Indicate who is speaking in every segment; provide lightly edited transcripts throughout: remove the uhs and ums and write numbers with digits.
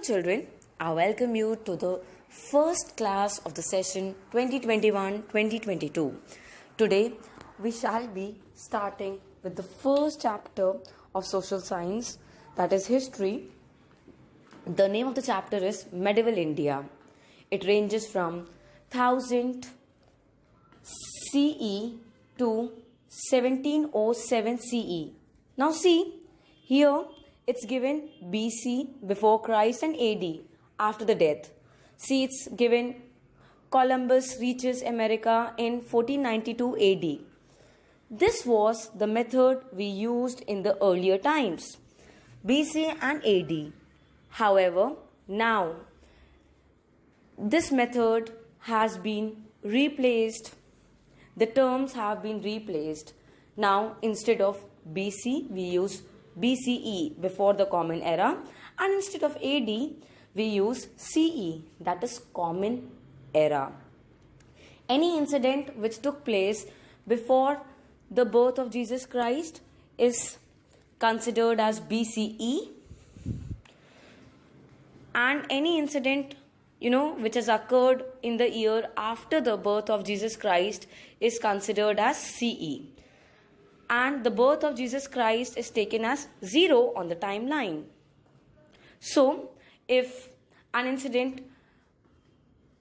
Speaker 1: children, I welcome you to the first class of the session 2021-2022. Today, we shall be starting with the first chapter of social science, that is history. The name of the chapter is Medieval India. It ranges from 1000 CE to 1707 CE. Now see, here it's given BC, before Christ, and AD, after the death. See, it's given Columbus reaches America in 1492 AD. This was the method we used in the earlier times, BC and AD. However, now this method has been replaced. The terms have been replaced. Now, instead of BC, we use BCE, before the Common Era, and instead of AD, we use CE, that is Common Era. Any incident which took place before the birth of Jesus Christ is considered as BCE, and any incident which has occurred in the year after the birth of Jesus Christ is considered as CE. And the birth of Jesus Christ is taken as 0 on the timeline. So, if an incident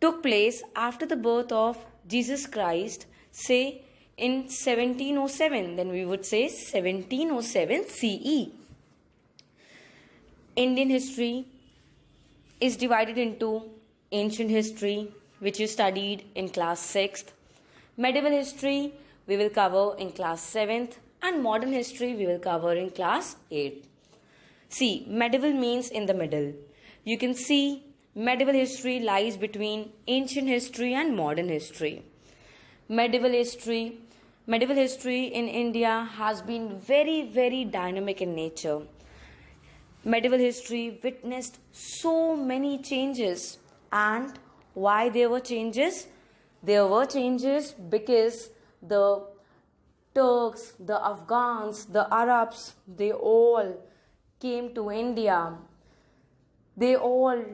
Speaker 1: took place after the birth of Jesus Christ, say in 1707, then we would say 1707 CE. Indian history is divided into ancient history, which is studied in class 6th. Medieval history we will cover in class 7th, and modern history we will cover in class 8th. See, medieval means in the middle. You can see medieval history lies between ancient history and modern history. Medieval history in India has been very, very dynamic in nature. Medieval history witnessed so many changes. And why there were changes? There were changes because the Turks, the Afghans, the Arabs, they all came to India. They all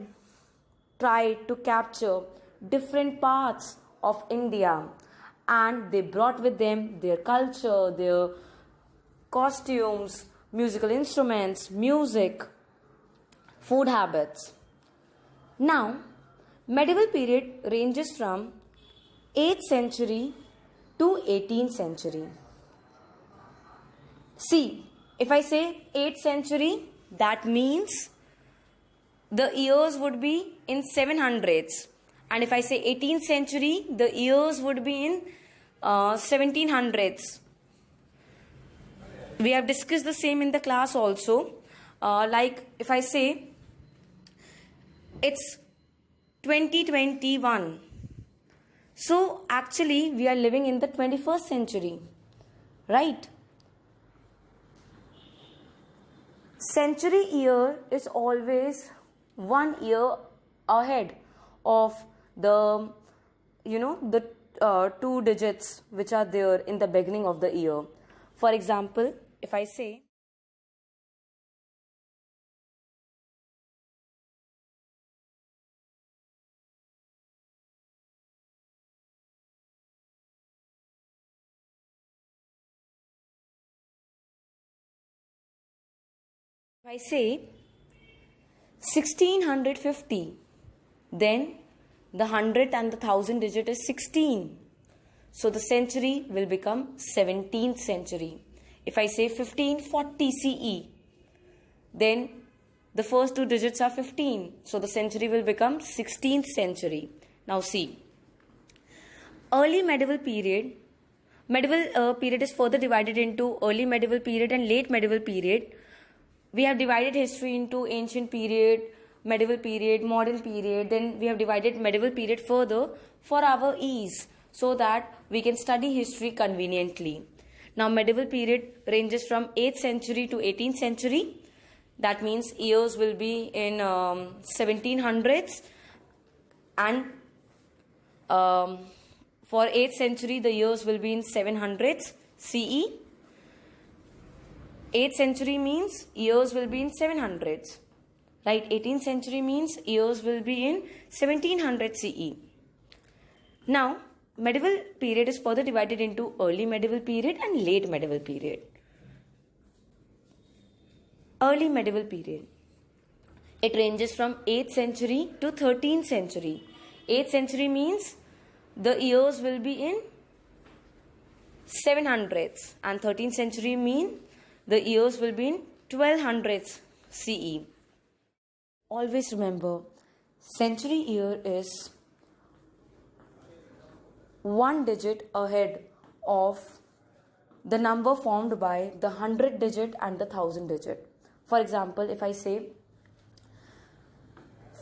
Speaker 1: tried to capture different parts of India, and they brought with them their culture, their costumes, musical instruments, music, food habits. Now, medieval period ranges from 8th century to 18th century. See, if I say 8th century, that means the years would be in 700s. And if I say 18th century, the years would be in 1700s. We have discussed the same in the class also. Like if I say it's 2021. So actually we are living in the 21st century, right? Century year is always 1 year ahead of the two digits which are there in the beginning of the year. For example, if I say If I say 1650, then the 100 and the 1000 digit is 16. So the century will become 17th century. If I say 1540 CE, then the first two digits are 15. So the century will become 16th century. Now see, early medieval period. Medieval period is further divided into early medieval period and late medieval period. We have divided history into ancient period, medieval period, modern period. Then we have divided medieval period further for our ease, so that we can study history conveniently. Now medieval period ranges from 8th century to 18th century. That means years will be in 1700s, and for 8th century the years will be in 700s CE. 8th century means years will be in 700s, Right, 18th century means years will be in 1700 CE. Now, medieval period is further divided into early medieval period and late medieval period. Early medieval period. It ranges from 8th century to 13th century. 8th century means the years will be in 700s, and 13th century mean the years will be in 1200s CE. Always remember, century year is one digit ahead of the number formed by the 100 digit and the 1000 digit. For example, if I say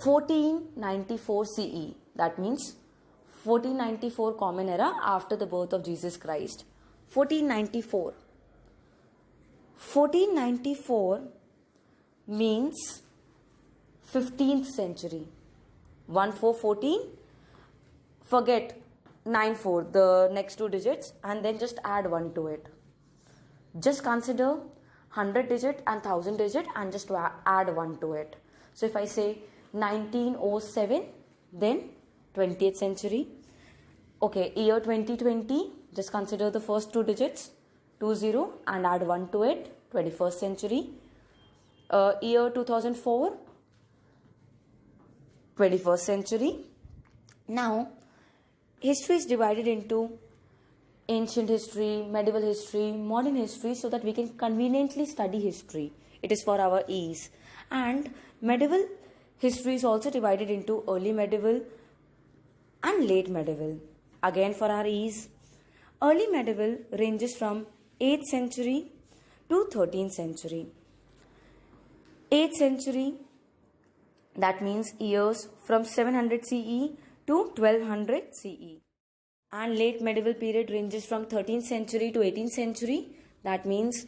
Speaker 1: 1494 CE, that means 1494 Common Era after the birth of Jesus Christ. 1494. 1494 means 15th century. 1414, forget 94, the next two digits, and then just add 1 to it. Just consider 100 digit and 1000 digit and just add 1 to it. So if I say 1907, then 20th century. Okay, year 2020, just consider the first two digits, 20, and add 1 to it, 21st century. Year 2004, 21st century. Now, history is divided into ancient history, medieval history, modern history, so that we can conveniently study history. It is for our ease. And medieval history is also divided into early medieval and late medieval. Again for our ease. Early medieval ranges from 8th century to 13th century. 8th century, that means years from 700 CE to 1200 CE. And late medieval period ranges from 13th century to 18th century. That means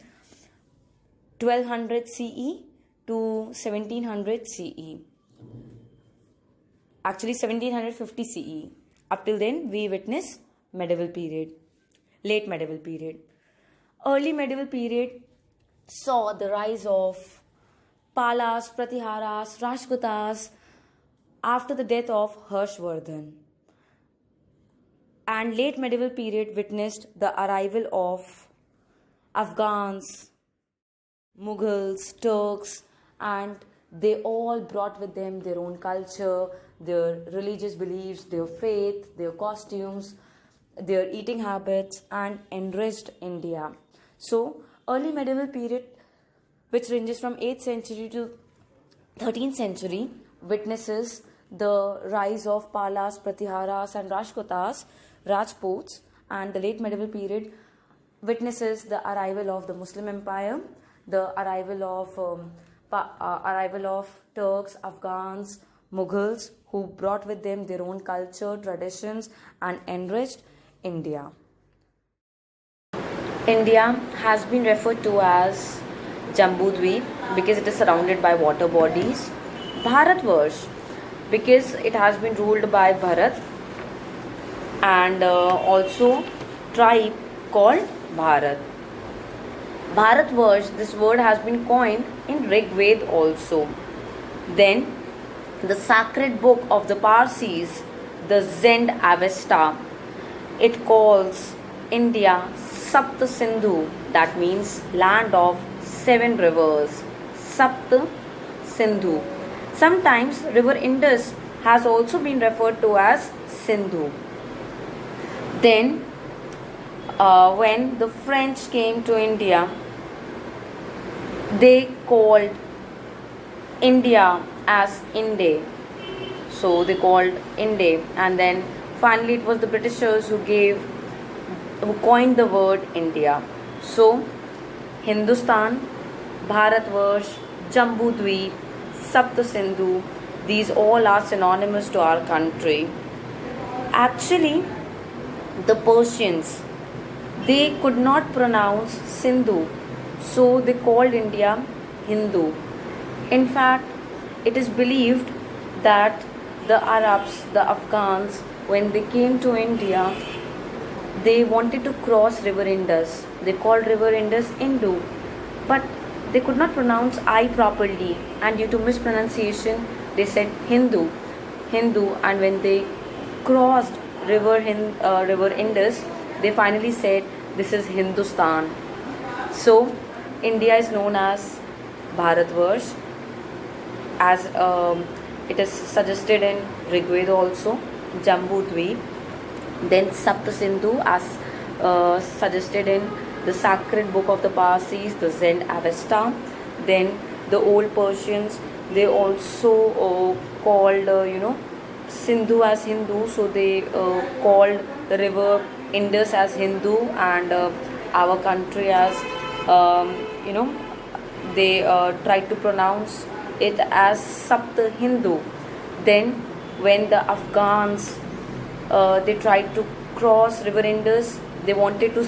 Speaker 1: 1200 CE to 1700 CE. Actually 1750 CE. Up till then we witness medieval period. Late medieval period. Early medieval period saw the rise of Palas, Pratiharas, Rashtrakutas after the death of Harshvardhan. And late medieval period witnessed the arrival of Afghans, Mughals, Turks, and they all brought with them their own culture, their religious beliefs, their faith, their costumes, their eating habits, and enriched India. So, early medieval period, which ranges from 8th century to 13th century, witnesses the rise of Palas, Pratiharas, and Rashtrakutas, Rajputs, and the late medieval period witnesses the arrival of the Muslim Empire, the arrival of Turks, Afghans, Mughals, who brought with them their own culture, traditions, and enriched India. India has been referred to as Jambudweep because it is surrounded by water bodies. Bharatvarsh because it has been ruled by Bharat, and also tribe called Bharat. Bharatvarsh, this word has been coined in Rig Veda also. Then the sacred book of the Parsis, the Zend Avesta, it calls India Sapt Sindhu, that means land of 7 rivers. Sapt Sindhu. Sometimes river Indus has also been referred to as Sindhu. Then when the French came to India, they called India as Inde. So they called Inde, and then finally it was the Britishers who coined the word India. So Hindustan, Bharatvarsh, Jambudweep, Sapt Sindhu, these all are synonymous to our country. Actually, the Persians, they could not pronounce Sindhu, so they called India Hindu. In fact, it is believed that the Arabs, the Afghans, when they came to India, they wanted to cross river Indus. They called river Indus Indu. But they could not pronounce I properly, and due to mispronunciation, they said Hindu, Hindu, and when they crossed river Indus, they finally said this is Hindustan. So, India is known as Bharatvarsh, as it is suggested in Rigveda also, Jambu Dweep. Then Sapta Sindhu, as suggested in the sacred book of the Parsis, the Zend Avesta. Then the old Persians, they also called Sindhu as Hindu, so they called the river Indus as Hindu, and our country as you know they tried to pronounce it as Sapt Hindu. Then when the Afghans they tried to cross river Indus, they wanted to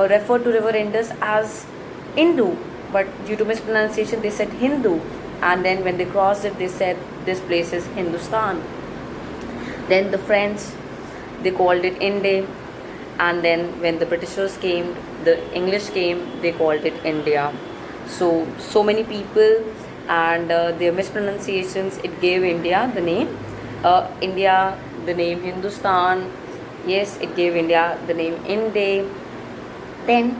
Speaker 1: refer to river Indus as Hindu, but due to mispronunciation they said Hindu, and then when they crossed it they said this place is Hindustan. Then the French, they called it Inde, and then when the Britishers came, the English came, they called it India. So many people, and their mispronunciations, it gave India the name India, the name Hindustan. Yes, it gave India the name Inde. Then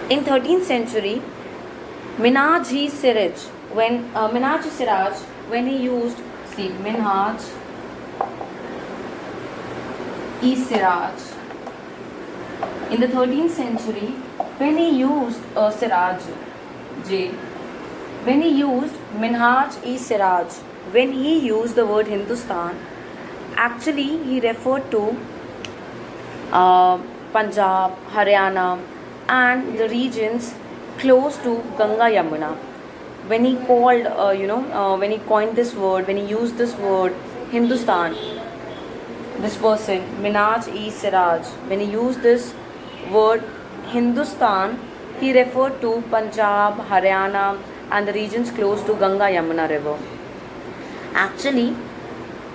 Speaker 1: in 13th century, Minhaj Siraj, when he used, see, Minhaj Siraj, in the 13th century, when he used Siraj J, when he used Minhaj Siraj, when he used the word Hindustan, actually he referred to Punjab, Haryana, and the regions close to Ganga Yamuna. When he called, when he coined this word, when he used this word Hindustan, this person, Minhaj Siraj, when he used this word Hindustan, he referred to Punjab, Haryana, and the regions close to Ganga Yamuna river. Actually,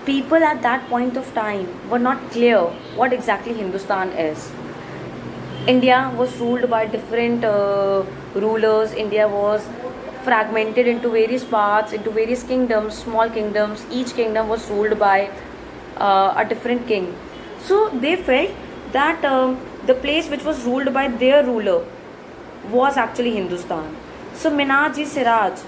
Speaker 1: people at that point of time were not clear what exactly Hindustan is. India was ruled by different rulers. India was fragmented into various parts, into various kingdoms, small kingdoms. Each kingdom was ruled by a different king. So they felt that the place which was ruled by their ruler was actually Hindustan. So Minhaj Siraj,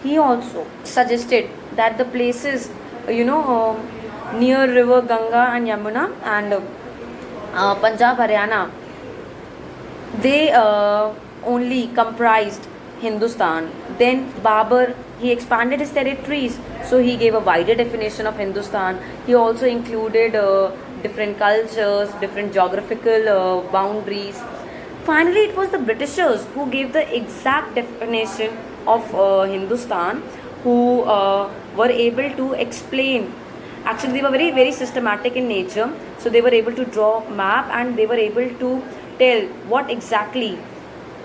Speaker 1: he also suggested that the places, near river Ganga and Yamuna and Punjab, Haryana, they only comprised Hindustan. Then Babur, he expanded his territories, so he gave a wider definition of Hindustan. He also included different cultures, different geographical boundaries. Finally, it was the Britishers who gave the exact definition of Hindustan, who were able to explain. Actually, they were very, very systematic in nature, so they were able to draw a map, and they were able to tell what exactly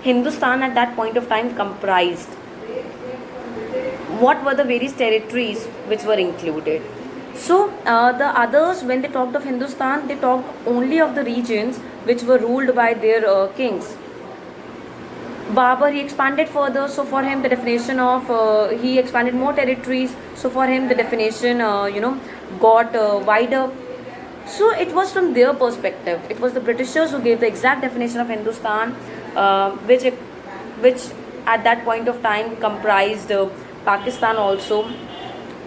Speaker 1: Hindustan at that point of time comprised. What were the various territories which were included. So the others, when they talked of Hindustan, they talked only of the regions which were ruled by their kings. Babur, he expanded further, so for him the definition of, he expanded more territories, so for him the definition, got wider. So it was from their perspective. It was the Britishers who gave the exact definition of Hindustan, which at that point of time comprised Pakistan also,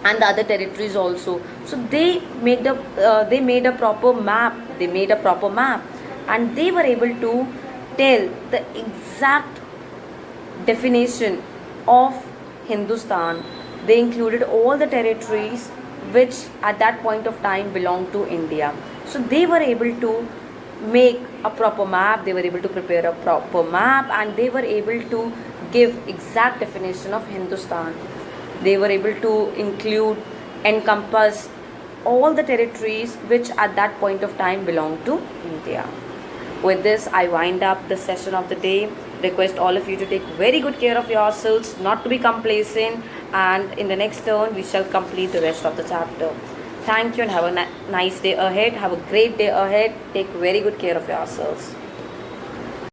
Speaker 1: and the other territories also. So they made a proper map. They made a proper map, and they were able to tell the exact definition of Hindustan. They included all the territories which at that point of time belonged to India. So they were able to make a proper map, they were able to prepare a proper map, and they were able to give exact definition of Hindustan. They were able to encompass all the territories which at that point of time belonged to India. With this, I wind up the session of the day. Request all of you to take very good care of yourselves, not to be complacent, and in the next turn we shall complete the rest of the chapter. Thank you, and have a nice day ahead. Have a great day ahead. Take very good care of yourselves.